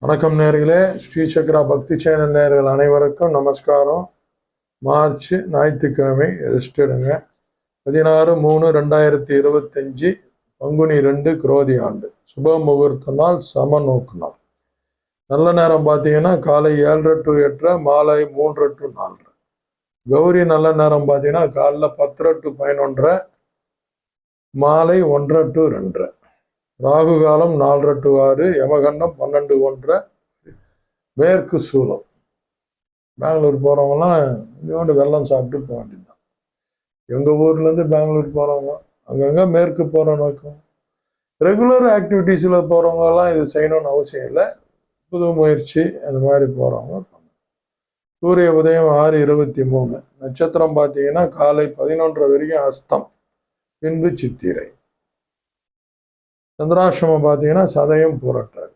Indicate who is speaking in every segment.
Speaker 1: வணக்கம் நேர்களே, ஸ்ரீ சக்ரா பக்தி சேனல் நேர்கள் அனைவருக்கும் நமஸ்காரம். மார்ச் ஞாயிற்றுக்கிழமை ரெஸ்ட் எடுங்க. 16/3/2025 பங்குனி 2 குரோதி ஆண்டு. சுப முகூர்த்த நாள், சம நோக்கு நாள். நல்ல நேரம் பார்த்தீங்கன்னா காலை 7:30 to 8:30, மாலை 3:00 to 4:30. கௌரி நல்ல நேரம் பார்த்தீங்கன்னா காலைல 10:30 to 11:30, மாலை 1:30 to 2:30. ராகு காலம் 4:30 to 6, யமகண்டம் 12 to 1:30. மேற்கு சூலம். பெங்களூர் போகிறவங்களாம் இங்கோண்டு வெள்ளம் சாப்பிட்டு போக வேண்டியதுதான். எங்கள் ஊர்லேருந்து பெங்களூர் போகிறவங்க அங்கங்கே மேற்கு போகிற நோக்கம். ரெகுலர் ஆக்டிவிட்டீஸில் போகிறவங்கலாம் இது செய்யணும்னு அவசியம் இல்லை. புது முயற்சி அந்த மாதிரி போகிறவங்க. சூரிய உதயம் 6:23. நட்சத்திரம் பார்த்தீங்கன்னா காலை 11:30 வரைக்கும் அஸ்தம், பின்பு சித்திரை. சந்திராசிரமம் பார்த்தீங்கன்னா சதயம் பூரட்டாது.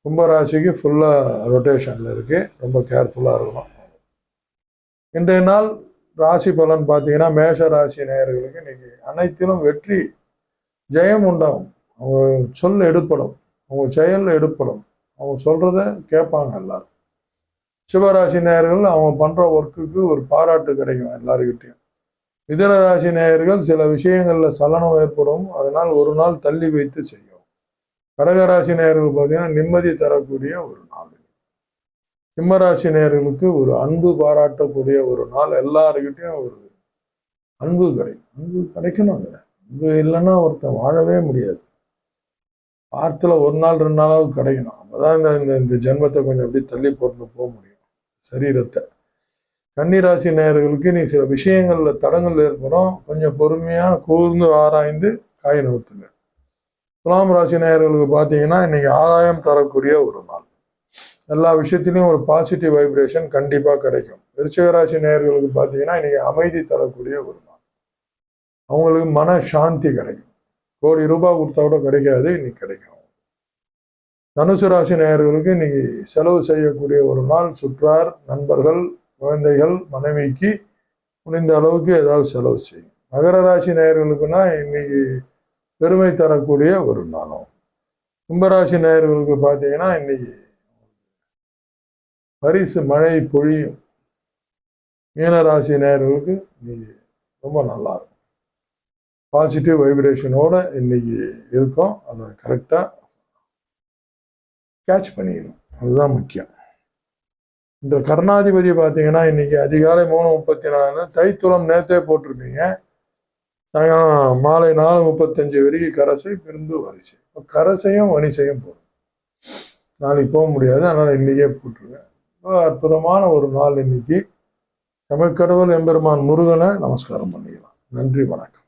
Speaker 1: கும்பராசிக்கு ஃபுல்லாக ரொட்டேஷனில் இருக்குது. ரொம்ப கேர்ஃபுல்லாக இருக்கணும். இன்றைய நாள் ராசி பலன் பார்த்தீங்கன்னா மேஷ ராசி நேயர்களுக்கு இன்னைக்கு அனைத்திலும் வெற்றி ஜெயம் உண்டாகும். அவங்க சொல் எடுப்படும், அவங்க செயல் எடுப்படும், அவங்க சொல்கிறத கேட்பாங்க எல்லாரும். சிவராசி நேயர்கள் அவங்க பண்ணுற ஒர்க்குக்கு ஒரு பாராட்டு கிடைக்கும் எல்லாருக்கிட்டையும். மிதுன ராசி நேயர்கள் சில விஷயங்களில் சலனம் ஏற்படும், அதனால் ஒரு நாள் தள்ளி வைத்து செய்யும். கடகராசி நேயர்கள் பார்த்தீங்கன்னா நிம்மதி தரக்கூடிய ஒரு நாள். சிம்மராசி நேயர்களுக்கு ஒரு அன்பு பாராட்டக்கூடிய ஒரு நாள். எல்லாருக்கிட்டையும் ஒரு அன்பு கிடைக்கும். அன்பு கிடைக்கணும். அன்பு இல்லைன்னா ஒருத்தன் வாழவே முடியாது. வாரத்தில் ஒரு நாள் 2 நாளாவது கிடைக்கணும். அப்போதான் இந்த ஜென்மத்தை கொஞ்சம் அப்படி தள்ளி போட்டு போக முடியும், சரீரத்தை. கன்னிராசி நேயர்களுக்கு நீ சில விஷயங்கள்ல தடங்கள் ஏற்படும். கொஞ்சம் பொறுமையா கூர்ந்து ஆராய்ந்து காய் நவுத்துங்க. துலாம் ராசி நேயர்களுக்கு பார்த்தீங்கன்னா இன்னைக்கு ஆதாயம் தரக்கூடிய ஒரு நாள். எல்லா விஷயத்திலையும் ஒரு பாசிட்டிவ் வைப்ரேஷன் கண்டிப்பாக கிடைக்கும். விருச்சிக ராசி நேயர்களுக்கு பார்த்தீங்கன்னா இன்னைக்கு அமைதி தரக்கூடிய ஒரு நாள். அவங்களுக்கு மன சாந்தி கிடைக்கும். கோடி ரூபாய் கொடுத்தா கூட கிடைக்காது, இன்னைக்கு கிடைக்கும். தனுசு ராசி நேயர்களுக்கு இன்னைக்கு செலவு செய்யக்கூடிய ஒரு நாள். சுற்றார், நண்பர்கள், குழந்தைகள், மனைவிக்கு முடிந்த அளவுக்கு ஏதாவது செலவு செய்யும். மகர ராசி நேயர்களுக்குன்னா இன்னைக்கு பெருமை தரக்கூடிய ஒரு நாளும். கும்பராசி நேயர்களுக்கு பார்த்தீங்கன்னா இன்னைக்கு பரிசு மழை பொழியும். மீனராசி நேயர்களுக்கு இன்னைக்கு ரொம்ப நல்லா இருக்கும். பாசிட்டிவ் வைப்ரேஷனோட இன்னைக்கு இருக்கும். அதை கரெக்டாக கேட்ச் பண்ணிடணும், அதுதான் முக்கியம். இந்த கர்ணாதிபதி பார்த்தீங்கன்னா இன்னைக்கு அதிகாலை 3:34, தைத்துளம் நேற்றே போட்டிருப்பீங்க. மாலை 4:35 வரைக்கும் கரசை, பின்பு வரிசை. கரசையும் வனிசையும் போடும். நாளைக்கு போக முடியாது, அதனால் இன்னைக்கே போட்டுருங்க. அற்புதமான ஒரு நாள் இன்னைக்கு. தமிழ்க்கடவுள் எம்பெருமான் முருகனை நமஸ்காரம் பண்ணிக்கலாம். நன்றி, வணக்கம்.